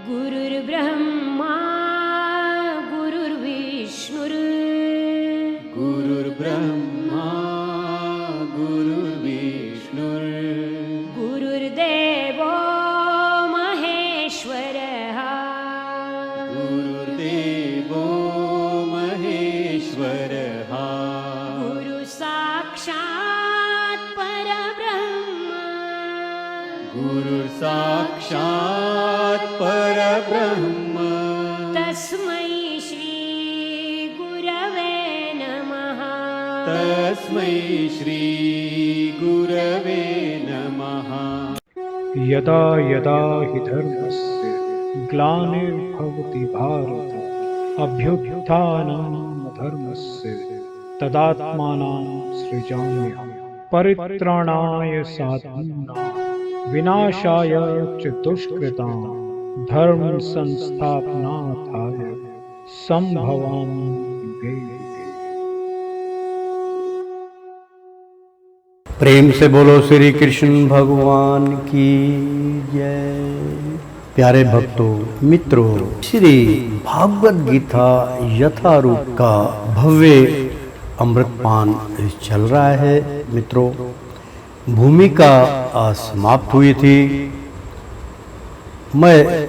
गुरुर्ब्रह्मा गुरुर्विष्णुर् गुरुर्ब्रह्मा गुरुर्विष्णुर् गुरुर्देवो महेश्वरः गुरुर्देवो महेश्वरः गुरुसाक्षात् परब्रह्म गुरुर्साक्षात् परब्रह्म तस्मै श्री गुरवे नमः तस्मै श्री गुरवे नमः। यदा यदा हि धर्मस्य ग्लानिर्भवति भारत अभ्युत्थानं धर्मस्य तदात्मानं सृजाम्यहम् परित्राणाय साधूनां विनाशाय च दुष्कृतां धर्म संस्थापनार्थाय संभवामि युगे युगे। प्रेम से बोलो श्री कृष्ण भगवान की जय। प्यारे भक्तों, मित्रों, श्री भागवत गीता यथारूप का भव्य अमृतपान चल रहा है। मित्रों, भूमिका समाप्त हुई थी। मैं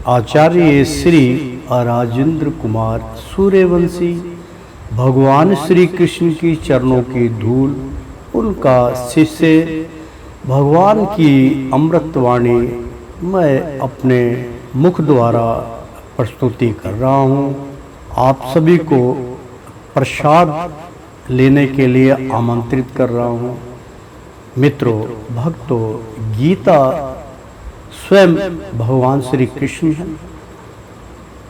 आचार्य श्री राजेंद्र कुमार सूर्यवंशी भगवान श्री कृष्ण की चरणों की धूल, उनका शिष्य, भगवान की अमृतवाणी मैं अपने मुख द्वारा प्रस्तुति कर रहा हूँ। आप सभी को प्रसाद लेने के लिए आमंत्रित कर रहा हूँ। मित्रों, भक्तों, गीता स्वयं भगवान श्री कृष्ण हैं।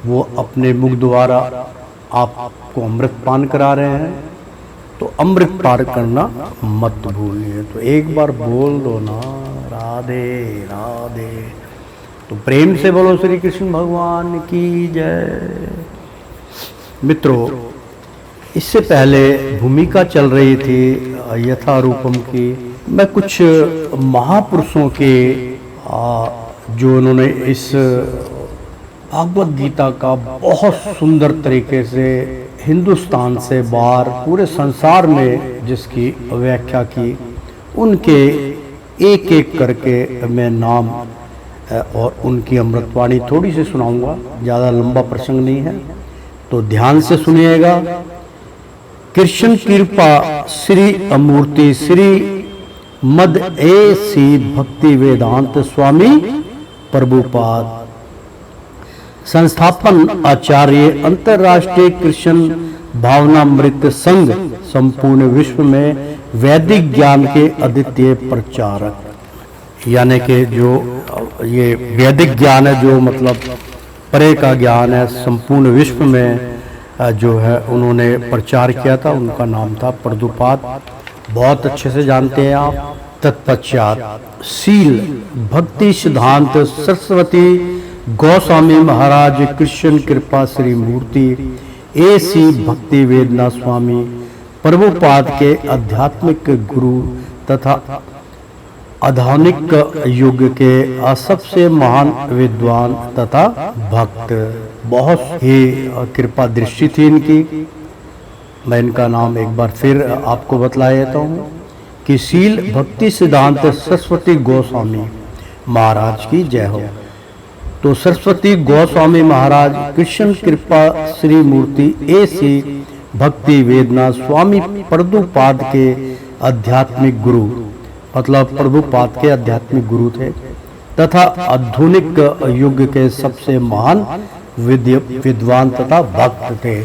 वो अपने मुख द्वारा आपको अमृत पान करा रहे हैं, तो अमृत पान करना मत भूलिए। तो एक बार बोल दो ना, राधे राधे। तो प्रेम से बोलो श्री कृष्ण भगवान की जय। मित्रों, इससे पहले भूमिका चल रही थी यथारूपम की। मैं कुछ महापुरुषों के जो उन्होंने इस भागवत गीता का बहुत सुंदर तरीके से हिंदुस्तान से बाहर पूरे संसार में जिसकी व्याख्या की, उनके एक एक करके मैं नाम और उनकी अमृतवाणी थोड़ी सी सुनाऊंगा। ज़्यादा लंबा प्रसंग नहीं है, तो ध्यान से सुनिएगा। कृष्ण कृपा श्री अमूर्ति श्री मद ऐसी भक्ति वेदांत स्वामी प्रभुपाद, संस्थापन आचार्य अंतर्राष्ट्रीय कृष्ण भावनामृत संघ, संपूर्ण विश्व में वैदिक ज्ञान के अद्वितीय प्रचारक। यानी कि जो ये वैदिक ज्ञान है, जो मतलब परे का ज्ञान है, संपूर्ण विश्व में जो है उन्होंने प्रचार किया था, उनका नाम था प्रभुपाद। बहुत अच्छे से जानते हैं आप। तत्पश्चात शील भक्ति सिद्धांत सरस्वती गोस्वामी महाराज कृष्ण कृपा श्री मूर्ति ऐसी भक्ति वेदना स्वामी प्रभुपाद के आध्यात्मिक गुरु तथा आधुनिक युग के सबसे महान विद्वान तथा भक्त। बहुत ही कृपा दृष्टि थी इनकी। मैं इनका नाम एक बार फिर आपको बतला देता हूँ कि शील भक्ति सिद्धांत सरस्वती गोस्वामी महाराज की जय हो। तो सरस्वती गोस्वामी महाराज कृष्ण कृपा श्री मूर्ति ऐसी भक्ति वेदना स्वामी प्रभुपाद के आध्यात्मिक गुरु, मतलब प्रभुपाद के आध्यात्मिक गुरु थे तथा आधुनिक युग के सबसे महान विद्वान तथा भक्त थे,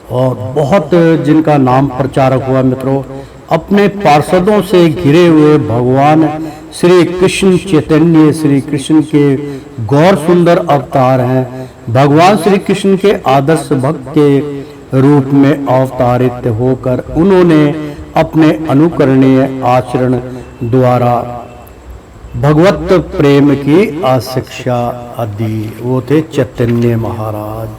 और बहुत जिनका नाम प्रचारक हुआ। मित्रों, अपने पार्षदों से घिरे हुए भगवान श्री कृष्ण चैतन्य श्री कृष्ण के गौर सुंदर अवतार हैं। भगवान श्री कृष्ण के आदर्श भक्त के रूप में अवतारित होकर उन्होंने अपने अनुकरणीय आचरण द्वारा भगवत प्रेम की शिक्षा दी। वो थे चैतन्य महाराज।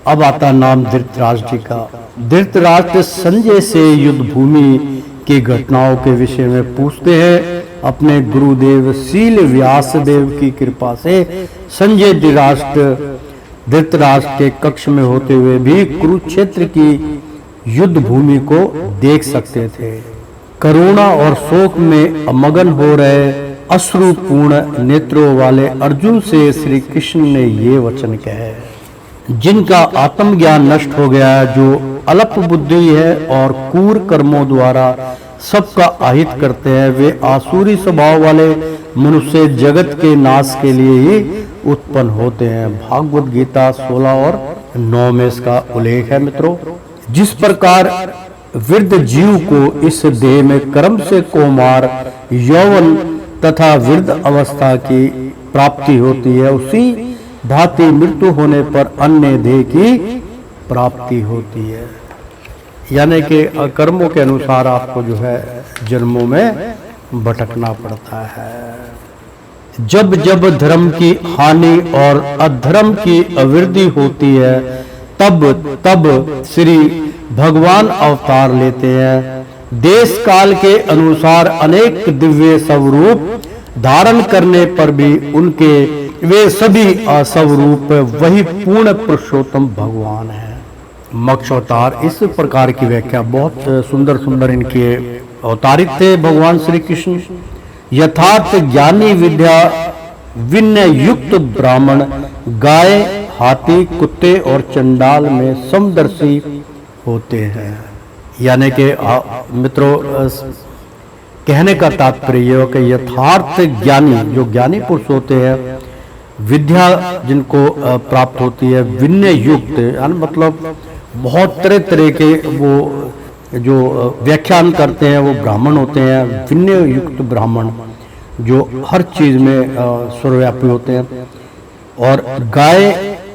अब आता नाम धृतराष्ट्र का। धृतराष्ट्र संजय से युद्ध भूमि की घटनाओं के विषय में पूछते हैं अपने गुरुदेव शील व्यास देव की कृपा से संजय धृतराष्ट्र के कक्ष में होते हुए भी कुरुक्षेत्र की युद्ध भूमि को देख सकते थे। करुणा और शोक में मगन हो रहे अश्रुपूर्ण नेत्रों वाले अर्जुन से श्री कृष्ण ने ये वचन कहे, जिनका आत्मज्ञान नष्ट हो गया है, जो अल्प बुद्धि है और क्रूर कर्मों द्वारा सबका अहित करते हैं, वे आसुरी स्वभाव वाले मनुष्य जगत के नाश के लिए ही उत्पन्न होते हैं। भागवत गीता 16 और 9 में इसका उल्लेख है। मित्रों, जिस प्रकार वृद्ध जीव को इस देह में कर्म से कौमार, यौवन तथा वृद्ध अवस्था की प्राप्ति होती है, उसी भांति मृत्यु होने पर अन्य देह की प्राप्ति होती है। यानी कि कर्मों के अनुसार आपको जो है जन्मों में भटकना पड़ता है। जब जब धर्म की हानि और अधर्म की अवृद्धि होती है, तब तब श्री भगवान अवतार लेते हैं। देश काल के अनुसार अनेक दिव्य स्वरूप धारण करने पर भी उनके वे सभी स्वरूप वही पूर्ण पुरुषोत्तम भगवान है। मोक्ष अवतार इस प्रकार की व्याख्या, बहुत सुंदर सुंदर इनके अवतारित थे भगवान श्री कृष्ण। यथार्थ ज्ञानी विद्या विनय युक्त ब्राह्मण गाय, हाथी, कुत्ते और चंडाल में समदर्शी होते हैं। यानी कि मित्रों, कहने का तात्पर्य यह कि यथार्थ ज्ञानी, जो ज्ञानी पुरुष होते हैं, विद्या जिनको प्राप्त होती है, विनय युक्त, यानी मतलब बहुत तरह तरह के वो जो व्याख्यान करते हैं वो ब्राह्मण होते हैं। विनय युक्त ब्राह्मण जो हर चीज में सर्वव्यापी होते हैं। और गाय,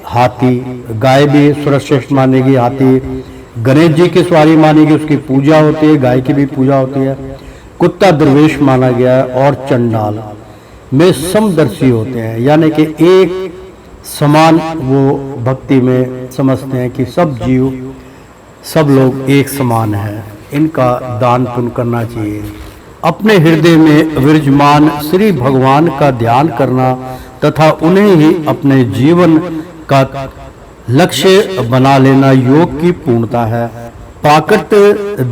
हाथी, गाय भी सर्वश्रेष्ठ मानेगी, हाथी गणेश जी की सवारी मानेगी, उसकी पूजा होती है, गाय की भी पूजा होती है। कुत्ता दरवेश माना गया है। और चंडाल में समदर्शी होते हैं, यानी कि एक समान वो भक्ति में समझते हैं कि सब जीव, सब लोग एक समान है, इनका दान पुण्य करना चाहिए। अपने हृदय में विराजमान श्री भगवान का ध्यान करना तथा उन्हें ही अपने जीवन का लक्ष्य बना लेना योग की पूर्णता है। प्राकृत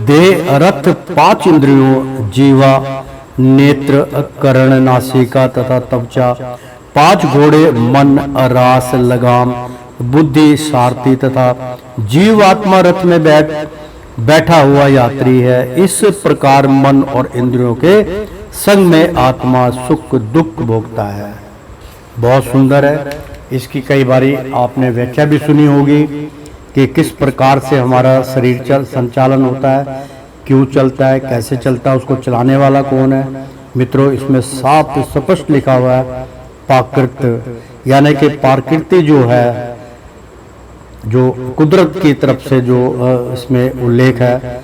देह, रथ, 5 इंद्रियों, जीवा, नेत्र, कर्ण, नासिका तथा त्वचा, 5 घोड़े, मन, रास, लगाम, बुद्धि, सारथी तथा जीवात्मा रथ में बैठा हुआ यात्री है। इस प्रकार मन और इंद्रियों के संग में आत्मा सुख दुख भोगता है। बहुत सुंदर है। इसकी कई बारी आपने व्याख्या भी सुनी होगी कि किस प्रकार से हमारा शरीर संचालन होता है, क्यों चलता है, कैसे चलता है, उसको चलाने वाला कौन है। मित्रों, इसमें साफ स्पष्ट लिखा हुआ है प्राकृत, यानी कि प्रकृति जो है, जो कुदरत की तरफ से जो इसमें उल्लेख है,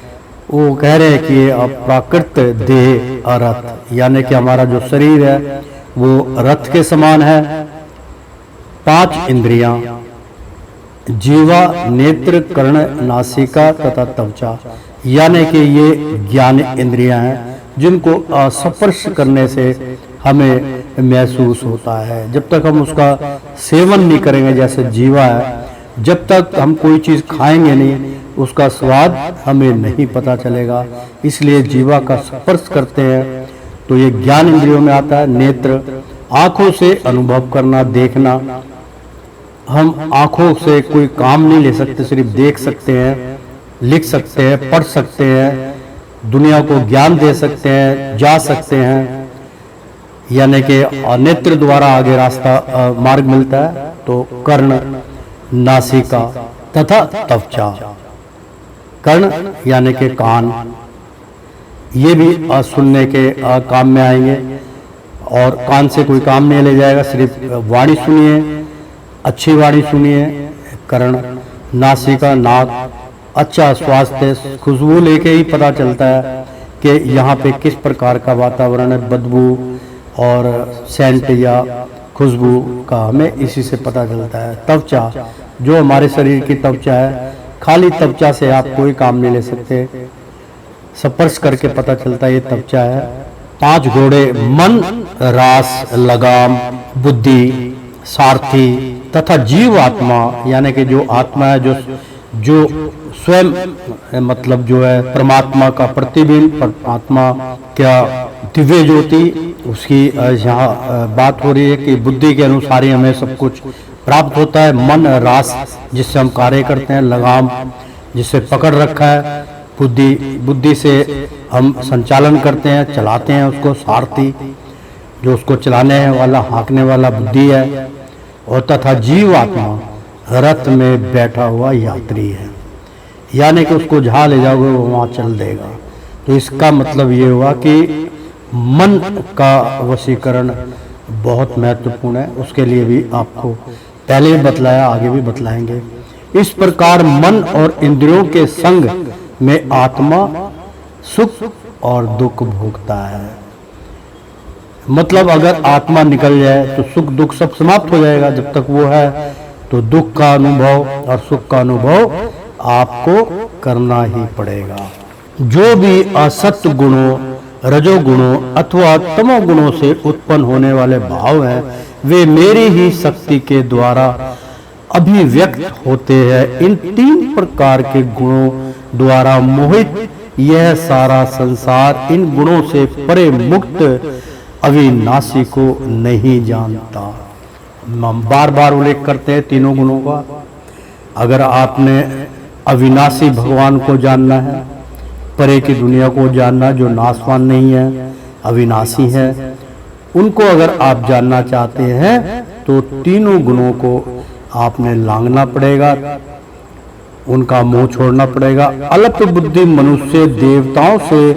वो कह रहे हैं कि प्राकृत देह रथ, यानी कि हमारा जो शरीर है वो रथ के समान है। 5 इंद्रियां, जीवा, नेत्र, कर्ण, नासिका तथा त्वचा, यानी कि ये ज्ञान इंद्रियां हैं जिनको स्पर्श करने से हमें महसूस होता है। जब तक हम उसका सेवन नहीं करेंगे, जैसे जीवा है, जब तक हम कोई चीज़ खाएंगे नहीं, उसका स्वाद हमें नहीं पता चलेगा। इसलिए जीवा का स्पर्श करते हैं तो ये ज्ञान इंद्रियों में आता है। नेत्र, आंखों से अनुभव करना, देखना। हम आंखों से कोई काम नहीं ले सकते, सिर्फ देख सकते हैं, लिख सकते हैं, पढ़ सकते हैं, दुनिया को ज्ञान दे सकते हैं, जा सकते हैं, यानी कि नेत्र द्वारा आगे रास्ता मार्ग मिलता है। तो कर्ण, नासिका तथा त्वचा। कर्ण यानी कि कान, ये भी सुनने के काम में आएंगे और कान से कोई काम नहीं ले जाएगा, सिर्फ वाणी सुनिए, अच्छी वाणी सुनिए। कर्ण, नासिका, नाक, अच्छा स्वास्थ्य, खुशबू लेके ही पता चलता है कि यहाँ पे किस प्रकार का वातावरण है, बदबू और सेंट या खुशबू का हमें इसी से पता चलता है। त्वचा, जो हमारे शरीर की त्वचा है, खाली त्वचा से आप कोई काम नहीं ले सकते, स्पर्श करके पता चलता है ये त्वचा है। 5 घोड़े मन, रास, लगाम, बुद्धि, सारथी तथा जीव आत्मा, यानी कि जो आत्मा है, जो स्वयं मतलब जो है परमात्मा का प्रतिबिंब, परमात्मा क्या दिव्य ज्योति, उसकी यहाँ बात हो रही है कि बुद्धि के अनुसार ही हमें सब कुछ प्राप्त होता है। मन, रास जिससे हम कार्य करते हैं, लगाम जिससे पकड़ रखा है, बुद्धि से हम संचालन करते हैं, चलाते हैं उसको, सारथी जो उसको चलाने वाला, हाँकने वाला बुद्धि है, और तथा जीव आत्मा रथ में बैठा हुआ यात्री है, यानी कि उसको जहाँ ले जाओगे वो वहाँ चल देगा। तो इसका मतलब ये हुआ कि मन का वशीकरण बहुत महत्वपूर्ण है, उसके लिए भी आपको पहले भी बतलाया, आगे भी बतलाएंगे। इस प्रकार मन और इंद्रियों के संग में आत्मा सुख और दुख भोगता है। मतलब अगर आत्मा निकल जाए तो सुख दुख सब समाप्त हो जाएगा। जब तक वो है तो दुख का अनुभव और सुख का अनुभव आपको करना ही पड़ेगा। जो भी असत्य गुणों, रजोगुणों अथवा तमोगुणों से उत्पन्न होने वाले भाव हैं, वे मेरी ही शक्ति के द्वारा अभिव्यक्त होते हैं। इन 3 प्रकार के गुणों द्वारा मोहित यह सारा संसार इन गुणों से परे मुक्त अविनाशी को नहीं जानता। हम बार बार उल्लेख करते हैं तीनों गुणों का। अगर आपने अविनाशी भगवान को जानना है, परे की दुनिया को जानना जो नाशवान नहीं है, अविनाशी है, उनको अगर आप जानना चाहते हैं तो तीनों गुणों को आपने लांघना पड़ेगा, उनका मुंह छोड़ना पड़ेगा। अल्प बुद्धि मनुष्य देवताओं से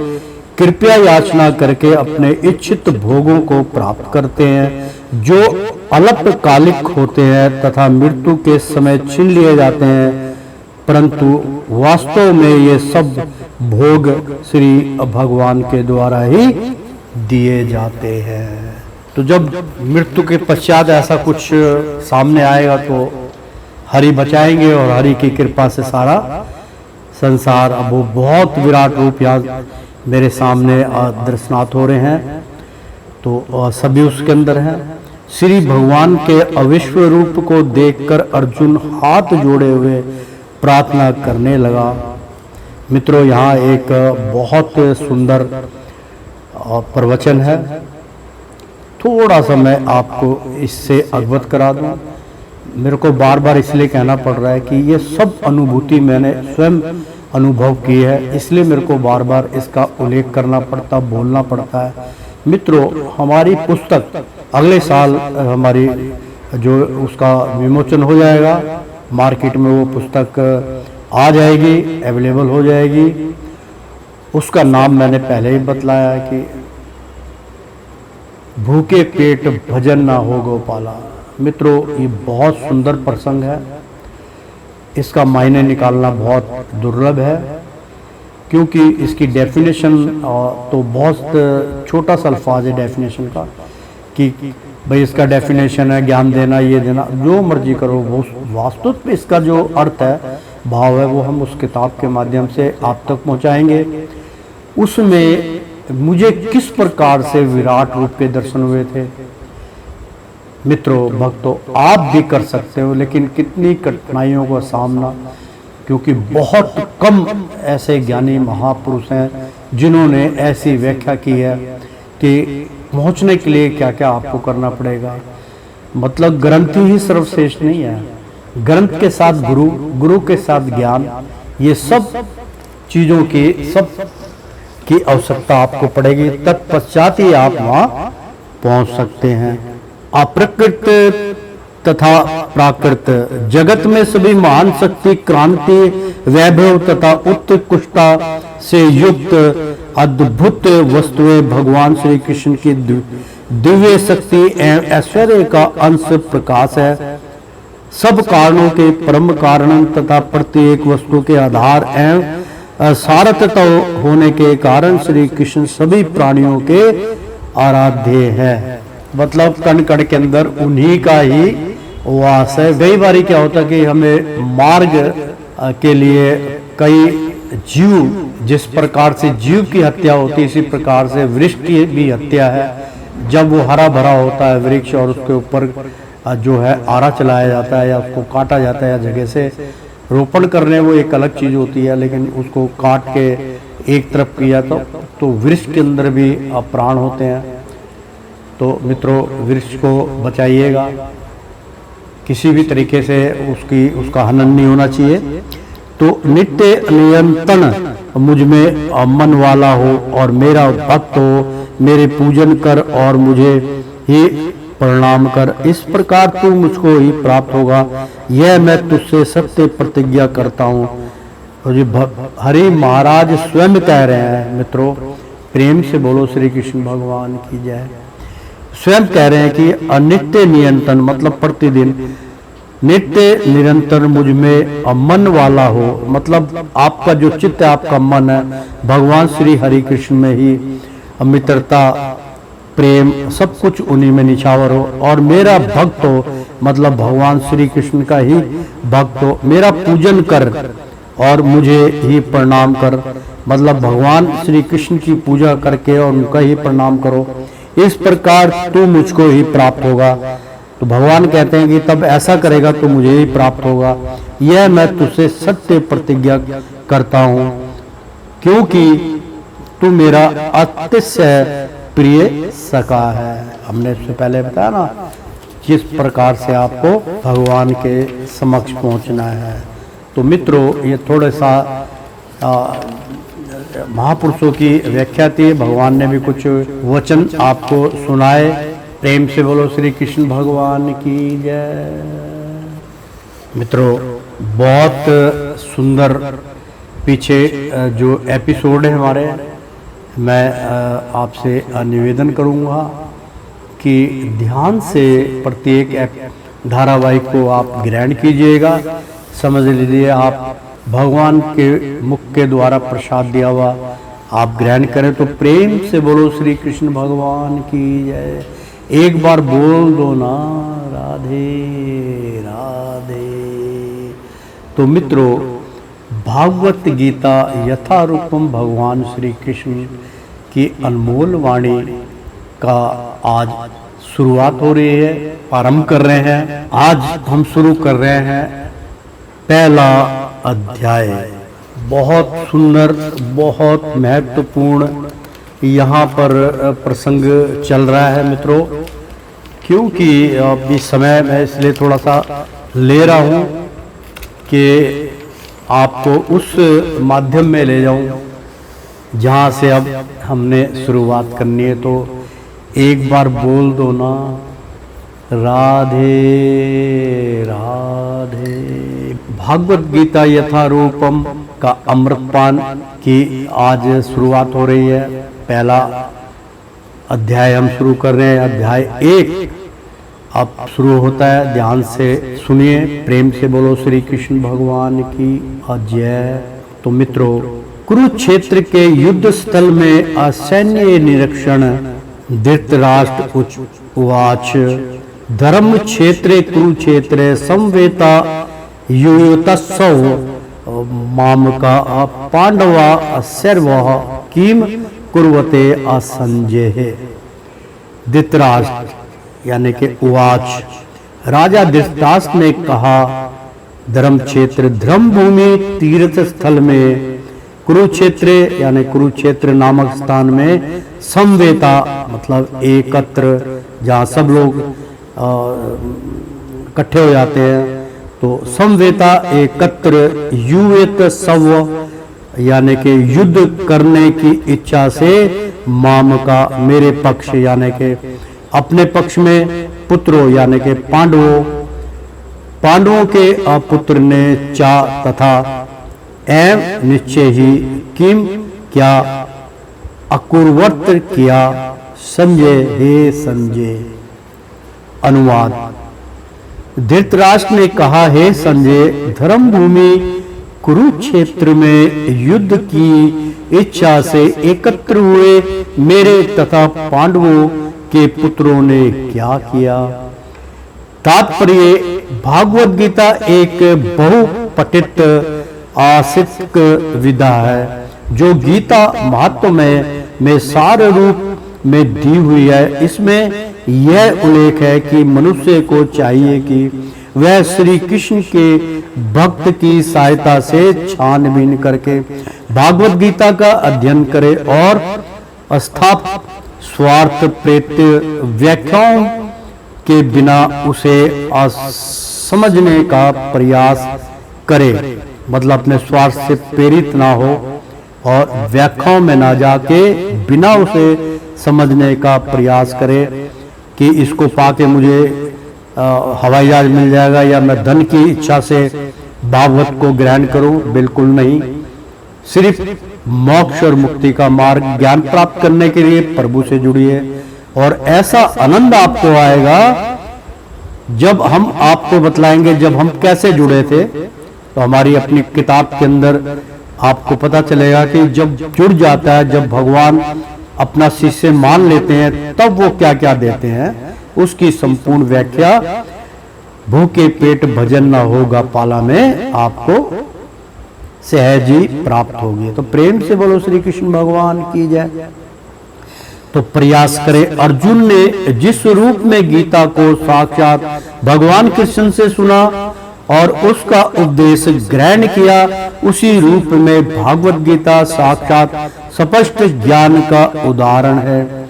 कृपया याचना करके अपने इच्छित भोगों को प्राप्त करते हैं, जो अल्पकालिक होते हैं तथा मृत्यु के समय छीन लिए जाते हैं, परंतु वास्तव में ये सब भोग श्री भगवान के द्वारा ही दिए जाते हैं। तो जब मृत्यु के पश्चात ऐसा कुछ सामने आएगा तो हरि बचाएंगे, और हरि की कृपा से सारा संसार, अब वो बहुत विराट रूप यहाँ मेरे सामने दर्शनाथ हो रहे हैं, तो सभी उसके अंदर हैं। श्री भगवान के अविश्व रूप को देखकर अर्जुन हाथ जोड़े हुए प्रार्थना करने लगा। मित्रों, यहाँ एक बहुत सुंदर प्रवचन है, थोड़ा सा मैं आपको इससे अवगत करा दूं। मेरे को बार बार इसलिए कहना पड़ रहा है कि ये सब अनुभूति मैंने स्वयं अनुभव की है, इसलिए मेरे को बार बार इसका उल्लेख करना पड़ता, बोलना पड़ता है। मित्रों, हमारी पुस्तक अगले साल हमारी जो उसका विमोचन हो जाएगा, मार्केट में वो पुस्तक आ जाएगी, अवेलेबल हो जाएगी। उसका नाम मैंने पहले ही बतलाया है कि भूखे पेट भजन ना हो गोपाला। मित्रों, ये बहुत सुंदर प्रसंग है, इसका मायने निकालना बहुत दुर्लभ है, क्योंकि इसकी डेफिनेशन तो बहुत छोटा सा अल्फाज है डेफिनेशन का, कि भाई इसका डेफिनेशन है ज्ञान देना, ये देना, जो मर्जी करो। वो वास्तव में इसका जो अर्थ है, भाव है, वो हम उस किताब के माध्यम से आप तक पहुंचाएंगे। उसमें मुझे किस प्रकार से विराट रूप के दर्शन हुए थे। मित्रों, भक्तों, आप भी कर सकते हो, लेकिन कितनी कठिनाइयों का सामना, क्योंकि बहुत कम ऐसे ज्ञानी महापुरुष हैं जिन्होंने ऐसी व्याख्या की है कि पहुंचने के लिए क्या क्या आपको करना पड़ेगा। मतलब ग्रंथ ही सर्वश्रेष्ठ नहीं है, ग्रंथ के साथ गुरु, गुरु के साथ ज्ञान, ये सब चीजों की आवश्यकता आपको पड़ेगी, तत्पश्चात ही आप वहां पहुंच सकते हैं। अप्रकृत तथा प्राकृत जगत में सभी महान शक्ति, क्रांति, वैभव तथा उत्कृष्टता से युक्त अद्भुत वस्तुएं भगवान श्री कृष्ण की दिव्य शक्ति एवं ऐश्वर्य का अंश प्रकाश है। सब कारणों के परम कारण तथा प्रत्येक वस्तु के आधार एवं सारथता होने के कारण श्री कृष्ण सभी प्राणियों के आराध्य है। मतलब कण कण के अंदर उन्हीं का ही वास है। कई बारी क्या होता है कि हमें मार्ग के लिए कई जीव जिस प्रकार से जीव की हत्या होती है इसी प्रकार से वृक्ष की भी हत्या है। जब वो हरा भरा होता है वृक्ष और उसके ऊपर जो है आरा चलाया जाता है या उसको काटा जाता है या जगह से रोपण करने, वो एक अलग चीज होती है, लेकिन उसको काट के एक तरफ किया तो वृक्ष के अंदर भी प्राण होते हैं। तो मित्रों, वृक्ष को बचाइएगा, किसी भी तरीके से उसका हनन नहीं होना चाहिए। तो नित्य नियंत्रण मुझ में मन वाला हो और मेरा भक्त हो, मेरे पूजन कर और मुझे ही प्रणाम कर, इस प्रकार तू मुझको ही प्राप्त होगा, यह मैं तुझसे सत्य प्रतिज्ञा करता हूँ। और ये हरि महाराज स्वयं कह रहे हैं मित्रों, प्रेम से बोलो श्री कृष्ण भगवान की जय। स्वयं कह रहे हैं कि अनित्य नियंत्रण मतलब प्रतिदिन नित्य निरंतर मुझ में मन वाला हो, मतलब आपका जो चित्त है, आपका मन है भगवान श्री हरि कृष्ण में ही, मित्रता प्रेम सब कुछ उन्हीं में निछावर हो, और मेरा भक्त हो मतलब भगवान श्री कृष्ण का ही भक्त हो, मेरा पूजन कर और मुझे ही प्रणाम कर, मतलब भगवान श्री कृष्ण की पूजा करके और उनका ही प्रणाम करो, इस प्रकार तू मुझको ही प्राप्त होगा। तो भगवान कहते हैं कि तब ऐसा करेगा तो मुझे ही प्राप्त होगा, यह मैं तुझसे सत्य प्रतिज्ञा करता हूँ, क्योंकि तू मेरा अतिशय प्रिय सखा है। हमने इससे पहले बताया ना किस प्रकार से आपको भगवान के समक्ष पहुंचना है। तो मित्रों, ये थोड़ा सा महापुरुषों की व्याख्या थी, भगवान ने भी कुछ वचन आपको सुनाए। प्रेम से बोलो श्री कृष्ण भगवान की जय। मित्रों, बहुत सुंदर पीछे जो एपिसोड है हमारे, मैं आपसे निवेदन करूंगा कि ध्यान से प्रत्येक धारावाहिक को आप ग्रहण कीजिएगा। समझ लीजिए आप भगवान के मुख के द्वारा प्रसाद दिया हुआ आप ग्रहण करें। तो प्रेम से बोलो श्री कृष्ण भगवान की जय। एक बार बोल दो ना राधे राधे। तो मित्रों, भागवत गीता यथारूपम भगवान श्री कृष्ण की अनमोल वाणी का आज शुरुआत हो रही है, प्रारंभ कर रहे हैं। आज हम शुरू कर रहे हैं पहला अध्याय। बहुत सुंदर, बहुत महत्वपूर्ण यहाँ पर प्रसंग चल रहा है मित्रों, क्योंकि अभी समय मैं इसलिए थोड़ा सा ले रहा हूँ कि आपको उस माध्यम में ले जाऊं जहाँ से अब हमने शुरुआत करनी है। तो एक बार बोल दो ना राधे राधे। भागवत गीता यथारूपम का अमृतपान की आज शुरुआत हो रही है। पहला अध्याय हम शुरू कर रहे हैं, अध्याय 1 अब शुरू होता है। ध्यान से सुनिए, प्रेम से बोलो श्री कृष्ण भगवान की जय। तो मित्रों, कुरुक्षेत्र के युद्ध स्थल में असैन्य निरीक्षण धृतराष्ट्र उवाच धर्म क्षेत्रे कुरुक्षेत्रे संवेता युयुतस्सव मामका पांडवा सर्वः किम कुर्वते असंजय। धृतराष्ट्र यानी कि उवाच, राजा धृतराष्ट्र ने कहा, धर्म क्षेत्र धर्म भूमि तीर्थ स्थल में कुरुक्षेत्र यानी कुरुक्षेत्र नामक स्थान में संवेता मतलब एकत्र, जहाँ सब लोग इकट्ठे हो जाते हैं। तो संवेता एकत्र, युवेत सव यानी कि युद्ध करने की इच्छा से, माम का मेरे पक्ष यानी कि अपने पक्ष में, पुत्रों यानी कि पांडवों के पुत्र ने चा तथा एवं निश्चय ही किम क्या अकुर्वत किया संजय हे संजय। अनुवाद, धृतराष्ट्र ने कहा, हे संजय, धर्म भूमि कुरुक्षेत्र में युद्ध की इच्छा से एकत्र हुए मेरे तथा पांडवों के पुत्रों ने क्या किया। तात्पर्य, भागवत गीता एक बहुपठित आसिक विधा है जो गीता महात्म्य में सार रूप में दी हुई है, इसमें यह उल्लेख है कि मनुष्य को चाहिए कि वह श्री कृष्ण के भक्त की सहायता से छानबीन करके भागवत गीता का अध्ययन करे और अस्थाप स्वार्थ प्रेत व्याख्याओं के बिना उसे समझने का प्रयास करे, मतलब अपने स्वार्थ से प्रेरित ना हो और व्याख्याओं में ना जाके बिना उसे समझने का प्रयास करे कि इसको पाके मुझे हवाई जहाज मिल जाएगा या मैं धन की इच्छा से भागवत को ग्रहण करूं। बिल्कुल नहीं, सिर्फ मोक्ष और मुक्ति का मार्ग ज्ञान प्राप्त करने के लिए प्रभु से जुड़िए और ऐसा आनंद आपको आएगा। जब हम आपको बतलाएंगे जब हम कैसे जुड़े थे, तो हमारी अपनी किताब के अंदर आपको पता चलेगा कि जब जुड़ जाता है, जब भगवान अपना शिष्य मान लेते हैं, तब वो क्या क्या देते हैं, उसकी संपूर्ण व्याख्या भूखे पेट भजन न होगा पाला में आपको सहज ही प्राप्त होगी। तो प्रेम से बोलो श्री कृष्ण भगवान की जय। तो प्रयास करे। अर्जुन ने जिस रूप में गीता को साक्षात भगवान कृष्ण से सुना और उसका उपदेश ग्रहण किया, उसी रूप में भागवत गीता साक्षात स्पष्ट ज्ञान का उदाहरण है।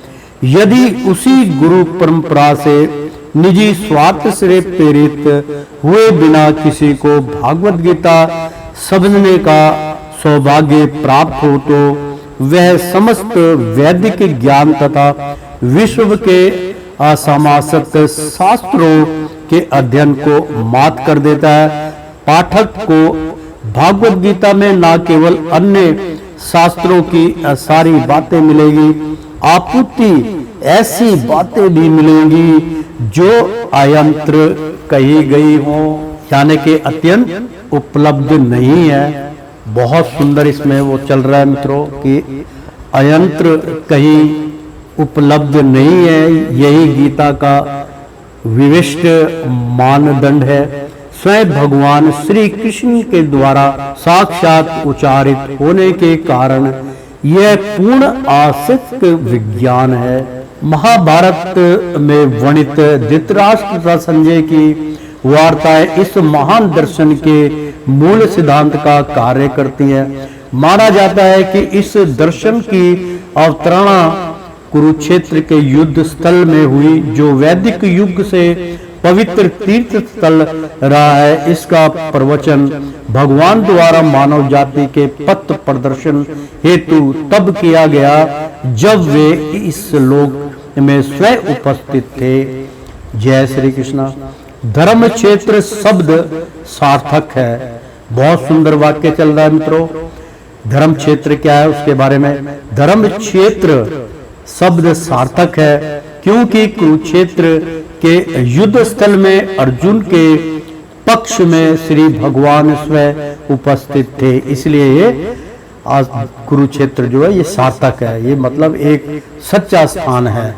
यदि उसी गुरु परंपरा से निजी स्वार्थ से प्रेरित हुए बिना किसी को भागवत गीता समझने का सौभाग्य प्राप्त हो, तो वह समस्त वैदिक ज्ञान तथा विश्व के असमासत शास्त्रों के अध्ययन को मात कर देता है। पाठक को भागवत गीता में न केवल अन्य शास्त्रों की सारी बातें मिलेगी, आपूर्ति ऐसी बातें भी मिलेंगी जो अयंत्र कही गई हो, यानी कि अत्यंत उपलब्ध नहीं है। बहुत सुंदर इसमें वो चल रहा है मित्रों कि अयंत्र कहीं उपलब्ध नहीं है। यही गीता का विशिष्ट मानदंड है। स्वयं भगवान श्री कृष्ण के द्वारा साक्षात उच्चारित होने के कारण यह पूर्ण आस्तिक विज्ञान है। महाभारत में वर्णित धृतराष्ट्र तथा संजय की वार्ताएं इस महान दर्शन के मूल सिद्धांत का कार्य करती हैं। माना जाता है कि इस दर्शन की अवतरणा कुरुक्षेत्र के युद्ध स्थल में हुई, जो वैदिक युग से पवित्र तीर्थ स्थल रहा है। इसका प्रवचन भगवान द्वारा मानव जाति के पथ प्रदर्शन हेतु तब किया गया जब वे इस लोक में स्वयं उपस्थित थे। जय श्री कृष्णा। धर्म क्षेत्र शब्द सार्थक है। बहुत सुंदर वाक्य चल रहा है मित्रों। धर्म क्षेत्र क्या है उसके बारे में। धर्म क्षेत्र शब्द सार्थक है क्योंकि कुरुक्षेत्र के युद्ध स्थल में अर्जुन के पक्ष में श्री भगवान स्वयं उपस्थित थे, इसलिए ये आज कुरुक्षेत्र जो है ये सार्थक है। ये मतलब एक सच्चा स्थान है।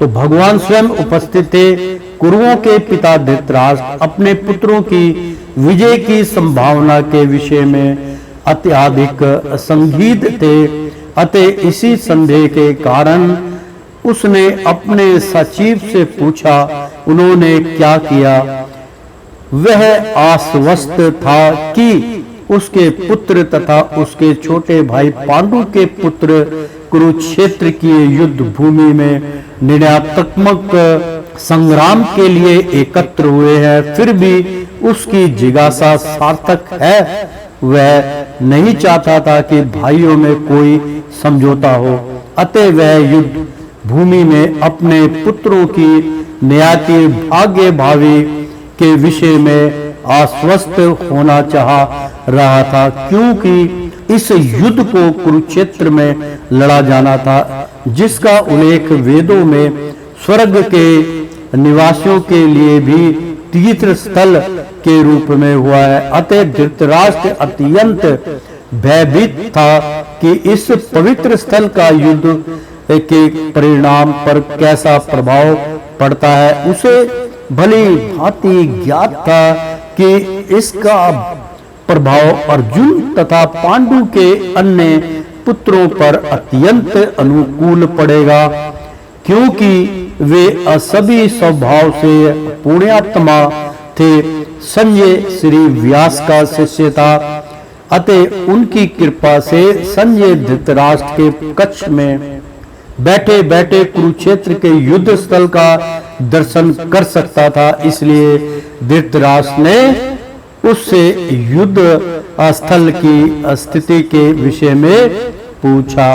तो भगवान स्वयं उपस्थित थे। कुरुओं के पिता धृतराष्ट्र अपने पुत्रों की विजय की संभावना के विषय में अत्यधिक संदिग्ध थे। अतः इसी संदेह के कारण उसने अपने सचिव से पूछा। उन्होंने क्या किया? वह आश्वस्त था कि उसके पुत्र तथा उसके छोटे भाई पांडु के पुत्र कुरुक्षेत्र की युद्ध भूमि में निर्णयात्मक संग्राम के लिए एकत्र हुए हैं। फिर भी उसकी जिज्ञासा सार्थक है। वह नहीं चाहता था कि भाइयों में कोई समझौता हो। अतः वह युद्ध भूमि में अपने पुत्रों की न्यायी भाग्य भावी के विषय में आश्वस्त होना चाह रहा था, क्योंकि इस युद्ध को कुरुक्षेत्र में लड़ा जाना था, जिसका उल्लेख वेदों में स्वर्ग के निवासियों के लिए भी तीर्थ स्थल के रूप में हुआ है। अतः धृतराष्ट्र अत्यंत भयभीत था कि इस पवित्र स्थल का युद्ध के परिणाम पर कैसा प्रभाव पड़ता है। उसे भली भांति ज्ञात था कि इसका प्रभाव अर्जुन तथा पांडु के अन्य पुत्रों पर अत्यंत अनुकूल पड़ेगा, क्योंकि वे सभी स्वभाव से पुण्यात्मा थे। संजय श्री व्यास का शिष्य था, अतः उनकी कृपा से संजय धृतराष्ट्र के कक्ष में बैठे बैठे कुरुक्षेत्र के युद्ध स्थल का दर्शन कर सकता था। इसलिए धृतराष्ट्र ने उससे युद्ध स्थल की स्थिति के विषय में पूछा।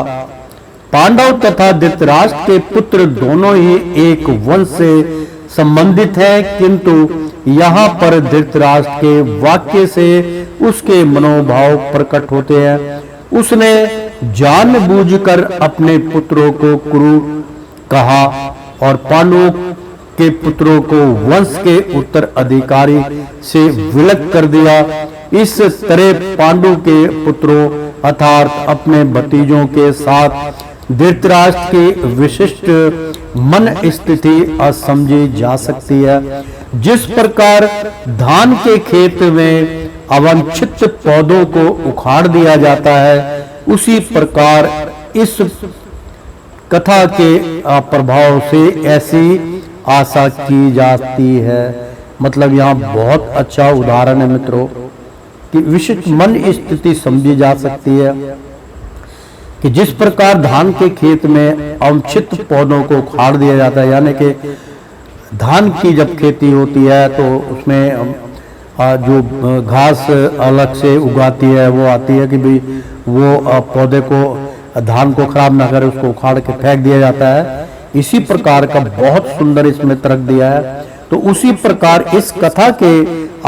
पांडव तथा धृतराष्ट्र के पुत्र दोनों ही एक वंश से संबंधित हैं, किंतु यहाँ पर धृतराष्ट्र के वाक्य से उसके मनोभाव प्रकट होते हैं। उसने जानबूझकर अपने पुत्रों को कुरु कहा और पांडवों के पुत्रों को वंश के उत्तराधिकारी से विलग कर दिया। इस तरह पांडु के पुत्रों अर्थात अपने भतीजों के साथ धृतराष्ट्र की विशिष्ट मन स्थिति असमझी जा सकती है। जिस प्रकार धान के खेत में अवांछित पौधों को उखाड़ दिया जाता है, उसी प्रकार इस कथा के प्रभाव से ऐसी आशा की जाती है। मतलब यहाँ बहुत अच्छा उदाहरण है मित्रों कि विशिष्ट मन स्थिति समझी जा सकती है कि जिस प्रकार धान के खेत में अवांछित पौधों को उखाड़ दिया जाता है, यानी कि धान की जब खेती होती है तो उसमें जो घास अलग से उगाती है वो आती है कि भाई वो पौधे को धान को खराब ना करे, उसको उखाड़ के फेंक दिया जाता है। इसी प्रकार का बहुत सुंदर इसमें तर्क दिया है। तो उसी प्रकार इस कथा के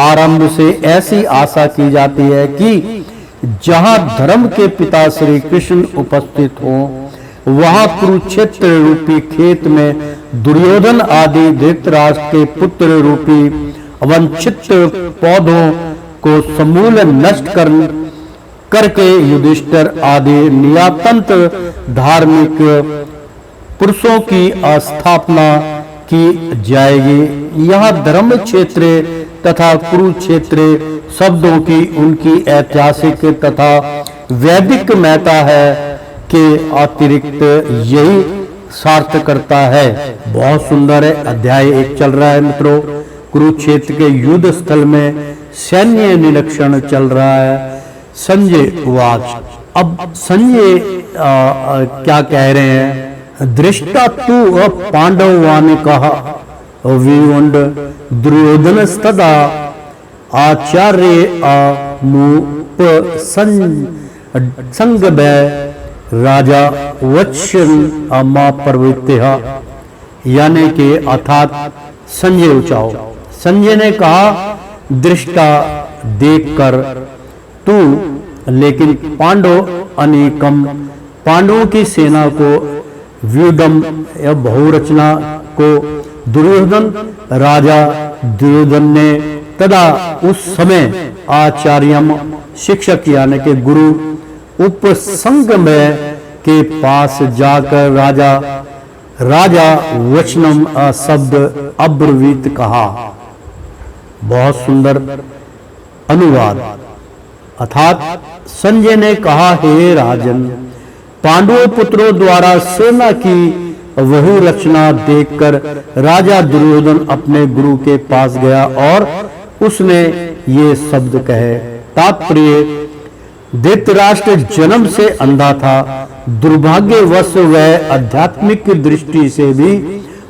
आरंभ से ऐसी आशा की जाती है कि जहां धर्म के पिता श्री कृष्ण उपस्थित हो, वहां कुरुक्षेत्र रूपी खेत में दुर्योधन आदि धृतराष्ट्र के पुत्र रूपी अवांछित पौधों को समूल नष्ट करके युधिष्ठिर आदि नियातंत्र धार्मिक पुरुषों की स्थापना की जाएगी। यहाँ धर्म क्षेत्र तथा कुरुक्षेत्र शब्दों की उनकी ऐतिहासिक तथा वैदिक महत्ता है के अतिरिक्त यही सार्थ करता है। बहुत सुंदर है। अध्याय 1 चल रहा है मित्रों। कुरुक्षेत्र के युद्ध स्थल में सैन्य निरीक्षण चल रहा है। संजय वाच, अब संजय क्या कह रहे हैं? दृष्टा तू पांडवान कहा विवंड दुर्योधन स्तदा आचार्य अमुप संग राजा वचन अमा प्रवृत्ति, यानी कि अर्थात संजय उचाओ। संजय ने कहा दृष्टा देखकर तू, लेकिन पांडव अनेकम, पांडवों की सेना को व्यूडम या बहुरचना को दुर्योधन राजा दुर्योधन ने तदा उस समय आचार्यम शिक्षक यानी के गुरु उपसंग में के पास जाकर राजा वचनम शब्द अब्रवीत कहा। बहुत सुंदर अनुवाद। अर्थात संजय ने कहा, हे राजन, पांडवों पुत्रों द्वारा सेना की वही रचना देखकर राजा दुर्योधन अपने गुरु के पास गया और उसने ये शब्द कहे। तात्पर्य, धृतराष्ट्र जन्म से अंधा था। दुर्भाग्यवश वह आध्यात्मिक दृष्टि से भी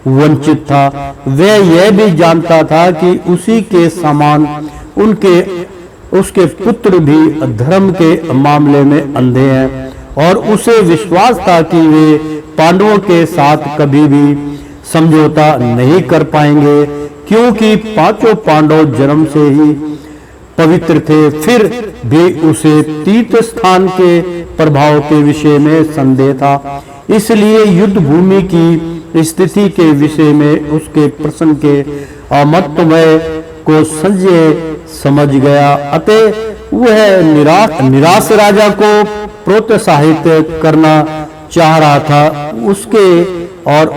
वंचित था। वह यह भी जानता था कि उसी के समान उसके पुत्र भी धर्म के मामले में अंधे हैं और उसे विश्वास था कि वे पांडवों के साथ कभी भी समझौता नहीं कर पाएंगे, क्योंकि पांचों पांडव जन्म से ही पवित्र थे। फिर भी उसे तीर्थ स्थान के प्रभाव के विषय में संदेह था। इसलिए युद्ध भूमि की स्थिति के विषय में उसके प्रश्न के अमतमय को संजय समझ गया। अतः वह निराश राजा को प्रोत्साहित करना चाह रहा था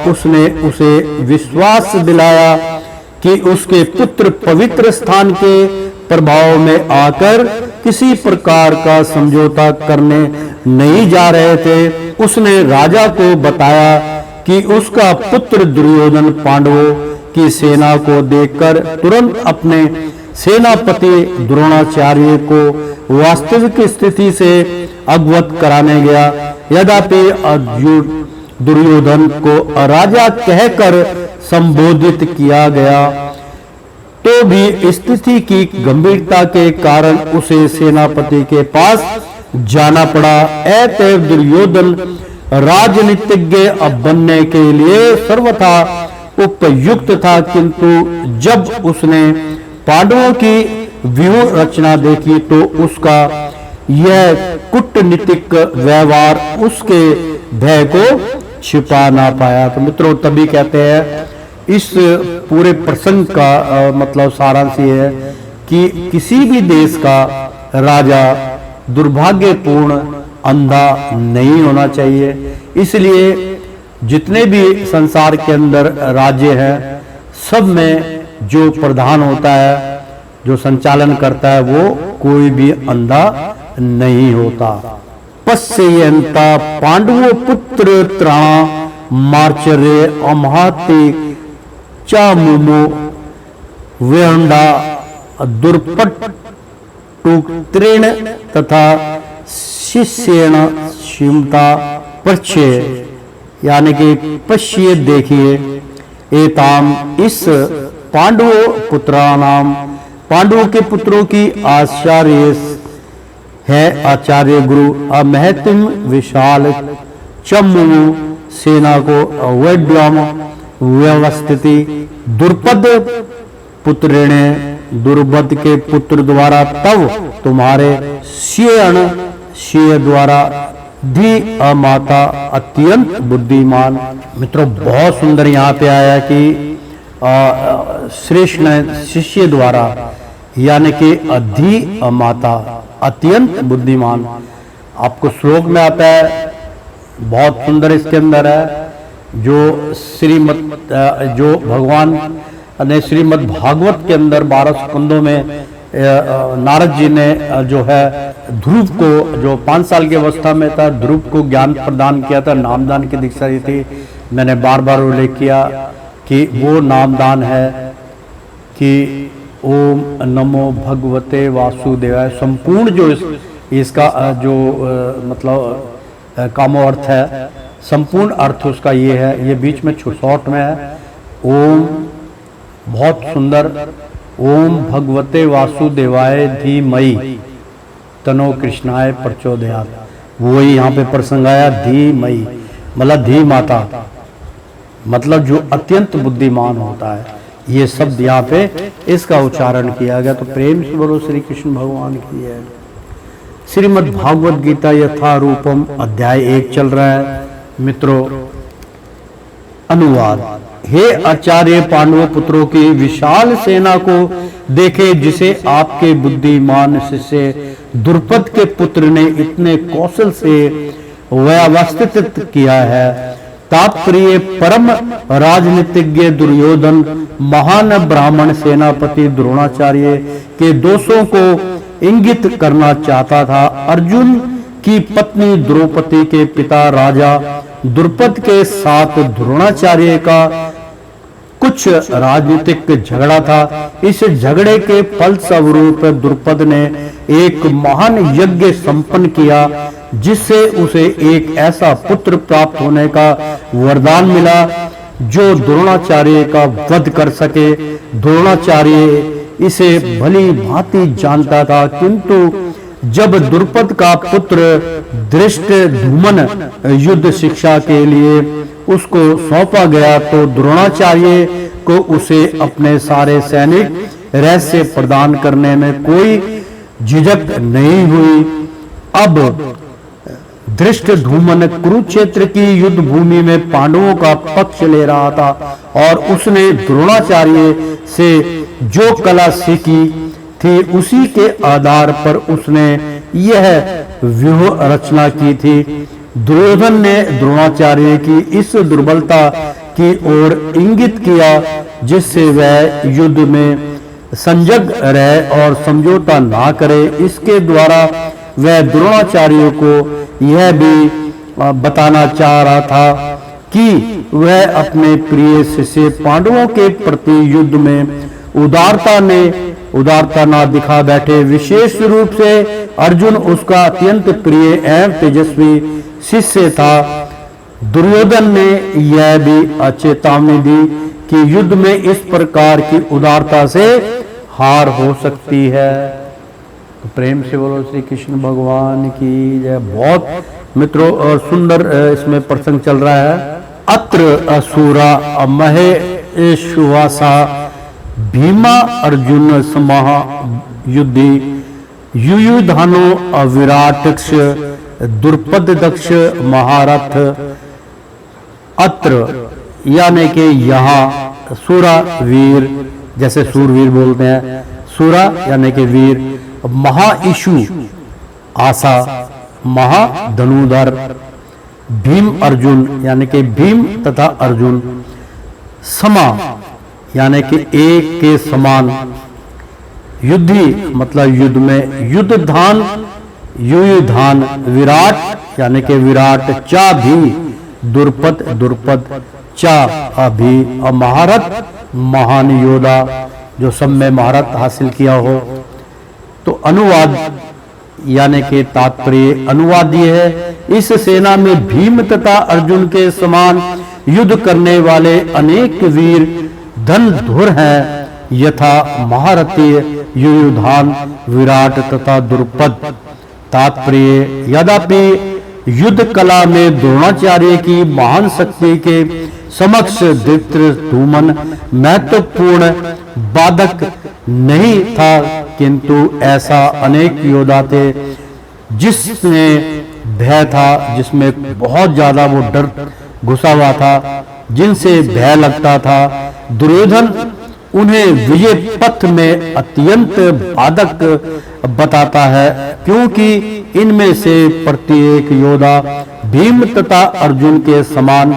उसने उसे विश्वास दिलाया कि उसके पुत्र पवित्र स्थान के प्रभाव में आकर किसी प्रकार का समझौता करने नहीं जा रहे थे। उसने राजा को बताया कि उसका पुत्र दुर्योधन पांडवों की सेना को देखकर तुरंत अपने सेनापति द्रोणाचार्य को वास्तविक स्थिति से अवगत कराने गया। यद्यपि दुर्योधन को राजा कहकर संबोधित किया गया तो भी स्थिति की गंभीरता के कारण उसे सेनापति के पास जाना पड़ा। अतएव दुर्योधन राजनीतिज्ञ बनने के लिए सर्वथा उपयुक्त था, किंतु जब उसने पांडवों की व्यूह रचना देखी तो उसका यह कूटनीतिक व्यवहार उसके भय को छिपा ना पाया। तो मित्रों, तभी कहते हैं इस पूरे प्रसंग का मतलब सारांश ये है कि किसी भी देश का राजा दुर्भाग्यपूर्ण अंधा नहीं होना चाहिए। इसलिए जितने भी संसार के अंदर राज्य हैं, सब में जो प्रधान होता है, जो संचालन करता है, वो कोई भी अंधा नहीं होता। पश्यन्ता पांडवो पुत्र त्राणा मार्चर्य अमहाते चामुमो वेहंडा दुर्पट टुक्त्रेण तथा शिष्येण क्षमता पश्ये, यानी कि पश्ये देखिए, एताम इस पांडवों पुत्रानाम पांडवों के पुत्रों की आचार्य है आचार्य गुरु अमहतिम विशाल चमु सेना को वैड्यम व्यवस्थिति दुर्पद पुत्रेण दुर्बद के पुत्र द्वारा तव तुम्हारे शिय द्वारा धी अमाता अत्यंत बुद्धिमान। मित्रों, बहुत सुंदर यहाँ पे आया कि श्रेष्ठ शिष्य द्वारा, यानी कि अधि अमाता अत्यंत बुद्धिमान। आपको श्लोक में आता है, बहुत सुंदर इसके अंदर है, जो जो भगवान ने श्रीमद् भागवत के अंदर 12 स्कंदों में नारद जी ने जो है ध्रुव को, जो 5 साल की अवस्था में था, ध्रुव को ज्ञान प्रदान किया था, नामदान की दीक्षा दी थी। मैंने बार बार उल्लेख किया कि वो नामदान है कि ओम नमो भगवते वासुदेवाय। संपूर्ण जो इसका जो मतलब कामो अर्थ है, संपूर्ण अर्थ उसका ये है, ये बीच में शॉर्ट में है। ओम, बहुत सुंदर, ओम भगवते वासुदेवाय धीमहि तनो कृष्णाय प्रचोदयात्। वही यहाँ पे प्रसंग आया, धीमहि मतलब धी माता, मतलब जो अत्यंत बुद्धिमान होता है। ये शब्द यहाँ पे इसका उच्चारण किया गया। तो प्रेम से बोलो श्री कृष्ण भगवान की है। श्रीमद् भागवत गीता यथा रूपम अध्याय 1 चल रहा है। मित्रों, अनुवाद। हे आचार्य, पांडव पुत्रों की विशाल सेना को देखे, जिसे आपके बुद्धिमान शिष्य द्रुपद के पुत्र ने इतने कौशल से व्यवस्थित किया है। तात्पर्य, परम राजनीतिज्ञ दुर्योधन महान ब्राह्मण सेनापति द्रोणाचार्य के दोषों को इंगित करना चाहता था। अर्जुन की पत्नी द्रौपदी के पिता राजा द्रुपद के साथ द्रोणाचार्य का कुछ राजनीतिक झगड़ा था। इस झगड़े के फलस्वरूप द्रुपद ने एक महान यज्ञ संपन्न किया, जिससे उसे एक ऐसा पुत्र प्राप्त होने का वरदान मिला जो द्रोणाचार्य का वध कर सके। द्रोणाचार्य इसे भली भांति जानता था, किंतु जब द्रुपद का पुत्र धृष्टद्युम्न युद्ध शिक्षा के लिए उसको सौंपा गया तो द्रोणाचार्य को उसे अपने सारे सैनिक रहस्य प्रदान करने में कोई झिझक नहीं हुई। अब धृष्टद्युम्न कुरुक्षेत्र की युद्ध भूमि में पांडवों का पक्ष ले रहा था और उसने द्रोणाचार्य से जो कला सीखी थी उसी के आधार पर उसने यह व्यूह रचना की थी। दुर्योधन ने द्रोणाचार्य की इस दुर्बलता की ओर इंगित किया, जिससे वह युद्ध में संजग रहे और समझौता ना करे। इसके द्वारा वह द्रोणाचार्यों को यह भी बताना चाह रहा था कि वह अपने प्रिय शिष्य पांडवों के प्रति युद्ध में उदारता ना दिखा बैठे। विशेष रूप से अर्जुन उसका अत्यंत प्रिय एवं तेजस्वी शिष्य था। दुर्योधन ने यह भी चेतावनी दी कि युद्ध में इस प्रकार की उदारता से हार हो सकती है। तो प्रेम से बोलो श्री कृष्ण भगवान की जय। बहुत मित्रों और सुंदर इसमें प्रसंग चल रहा है। अत्र असुरा महेशुवासा भीमा अर्जुन समः युद्धि युयुधानो विराटक्ष द्रुपद दक्ष महारथ। अत्र यानी कि यहाँ सूरा वीर, जैसे सूरवीर बोलते हैं, सूरा यानी कि वीर, महाइशु आशा महाधनुधर, भीम अर्जुन यानी कि भीम तथा अर्जुन, समा यानी कि एक के समान, युद्धि मतलब युद्ध में, युद्धधान युयुधान, विराट यानी कि विराट, चा भी दुर्पद चा अभी, महारथ महान योद्धा जो सब में महारत हासिल किया हो। तो अनुवाद यानी कि तात्पर्य अनुवाद ये है, इस सेना में भीम तथा अर्जुन के समान युद्ध करने वाले अनेक वीर धनुर्धर हैं, यथा महारथी युयुधान, विराट तथा द्रुपद। तात्पर्य यद्यपि युद्ध कला में द्रोणाचार्य की महान शक्ति के समक्ष धृतराष्ट्र महत्वपूर्ण बाधक नहीं था, किंतु ऐसा अनेक योद्धा थे जिसमें भय था, जिसमें बहुत ज्यादा वो डर घुसा हुआ था, जिनसे भय लगता था। दुर्योधन उन्हें विजय पथ में अत्यंत बाधक बताता है, क्योंकि इनमें से प्रत्येक योद्धा भीम तथा अर्जुन के समान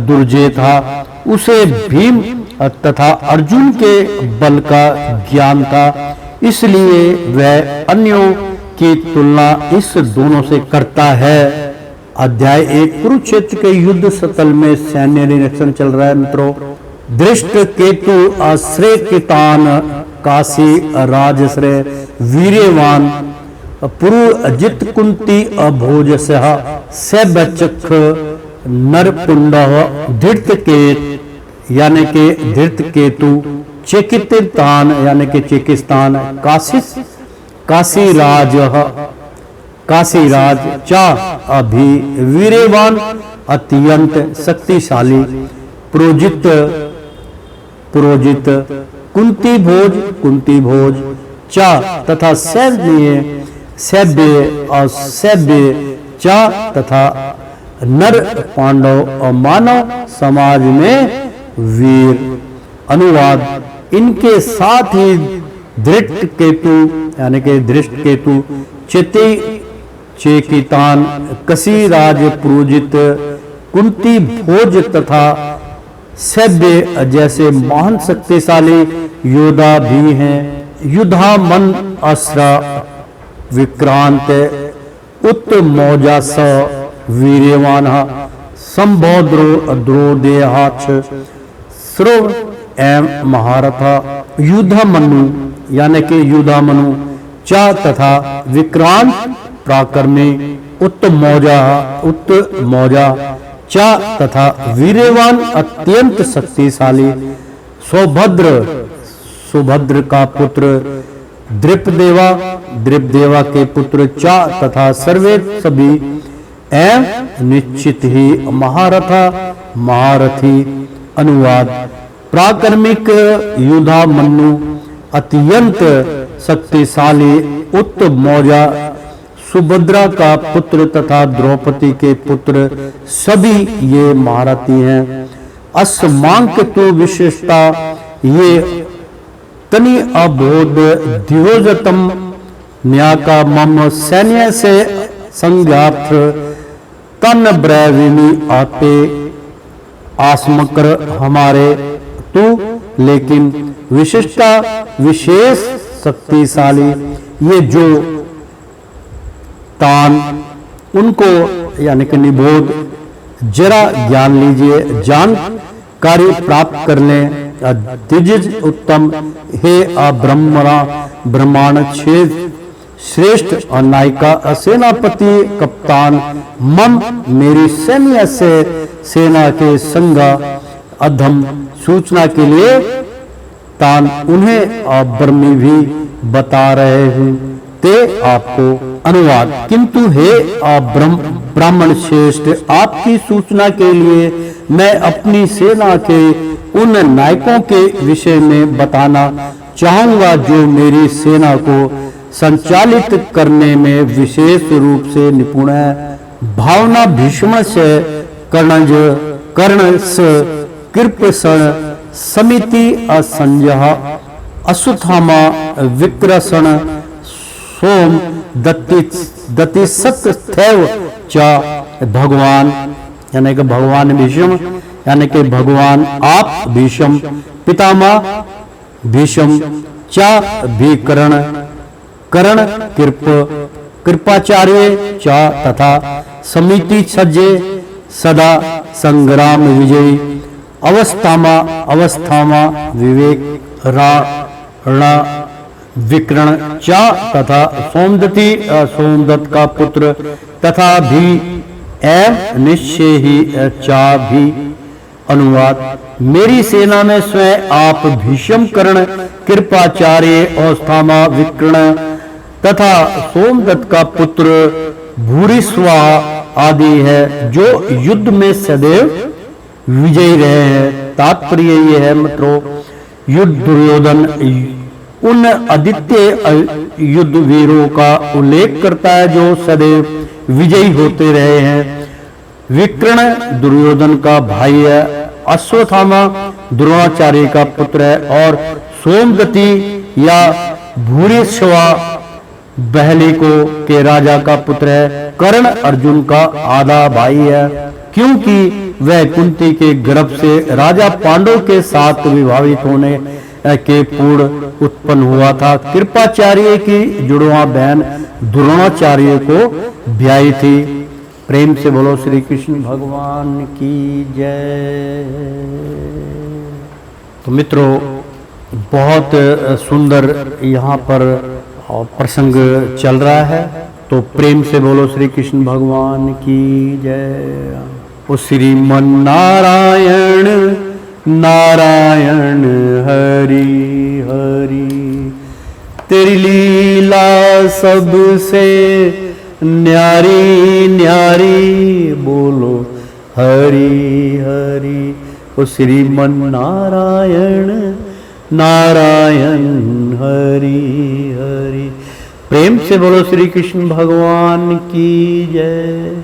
दुर्जय था। उसे भीम तथा अर्जुन के बल का ज्ञान था, इसलिए वह अन्यों की तुलना इस दोनों से करता है। अध्याय 1 कुरुक्षेत्र के युद्ध स्थल में सैन्य निरीक्षण चल रहा है मित्रों। दृष्ट केतु आश्रय कितान काशी राजश्रय वीर्यवान पुरुजित कुंती अभोज सैबचख नरपुंड धृतकेत यानी कि धृतकेतु, चेकितान यानी कि चेकिस्तान, काशीराज चा अभी, वीर्यवान अत्यंत शक्तिशाली, पुरोजित कुंती भोज चा तथा सैव्य चा तथा नर पांडव और मानव समाज में वीर। अनुवाद इनके साथ ही धृष्ट केतु यानी कि धृष्ट केतु, चेकितान, कसीराज, पुरोजित, कुंती भोज तथा सैव्य जैसे महान शक्तिशाली योद्धा भी हैं। युधामन अस्रा विक्रांत उत्तमौजा स वीर्यवान संबोध्रो द्रोदेहाक्ष श्रव एवं महारथा। युधामनु यानी कि युधामनु चा तथा विक्रांत पराक्रमी, उत्तमौजा चा तथा वीर्यवान अत्यंत शक्तिशाली, सुभद्र का पुत्र द्रिपदेवा के पुत्र चा तथा सर्वे सभी एवं निश्चित ही महारथी। अनुवाद प्राक्रमिक युधामनु अत्यंत शक्तिशाली, उत्तमौजा सुभद्रा का पुत्र तथा द्रौपदी के पुत्र सभी ये महारथी हैं। अस्मांक तो विशेषता ये तनि अबोध द्योजतम न्याका मम सैन्य से संज्ञार्थ तन ब्रैविनी आते आस्मकर हमारे तू, लेकिन विशिष्टता विशेष शक्तिशाली ये जो तान उनको यानी कि निबोध जरा ज्ञान लीजिए, जानकारी प्राप्त कर लें। दिज उत्तम हे ब्रह्मांड छेद श्रेष्ठ और नायिका सेनापति कप्तान मम मेरी सैन्य से सेना के संग अधम सूचना के लिए तान उन्हें ब्रह्मी भी बता रहे हैं ते आपको अनुवाद। किंतु हे ब्राह्मण श्रेष्ठ, आपकी सूचना के लिए मैं अपनी सेना के उन नायकों के विषय में बताना चाहूंगा जो मेरी सेना को संचालित करने में विशेष रूप से निपुण है। भावना भीष्म से कर्ण कृपण समिति असंजय अश्वत्थामा विक्रषण सोम दत्ति सत्यथैव च भगवान यानी कि भगवान भीष्म यानी कि भगवान आप भीष्म पितामह भीष्म चा भी कर्ण कृपाचार्य चा तथा समिति सज्जे सदा संग्राम विजयी अवस्थामा विवेक रणा विकर्ण चा तथा सोमदत्त का पुत्र तथा भी एवं निश्चय ही चा भी अनुवाद। मेरी सेना में स्वयं आप भीष्म कर्ण कृपाचार्य अवस्थामा विकर्ण तथा सोमदत्त का पुत्र भूरिश्वा आदि है जो युद्ध में सदैव विजयी रहे हैं। तात्पर्य ये है मित्रों, युद्ध दुर्योधन उन आदित्य युद्ध वीरों का उल्लेख करता है जो सदैव विजयी होते रहे हैं। विकर्ण दुर्योधन का भाई है, अश्वत्थामा द्रोणाचार्य का पुत्र है और सोमदत्ति या भूरिश्वा बहली के राजा का पुत्र है। कर्ण अर्जुन का आधा भाई है क्योंकि वह कुंती के गर्भ से राजा पांडव के साथ विवाहित होने के पूर्व उत्पन्न हुआ था। कृपाचार्य की जुड़वा बहन द्रोणाचार्य को ब्याही थी। प्रेम से बोलो श्री कृष्ण भगवान की जय। तो मित्रों, बहुत सुंदर यहाँ पर प्रसंग चल रहा है, तो प्रेम से बोलो श्री कृष्ण भगवान की जय। ओ श्रीमन नारायण नारायण हरि हरि, तेरी लीला सबसे न्यारी न्यारी, बोलो हरि हरि। ओ श्रीमन नारायण नारायण हरि हरि। प्रेम से बोलो श्री कृष्ण भगवान की जय।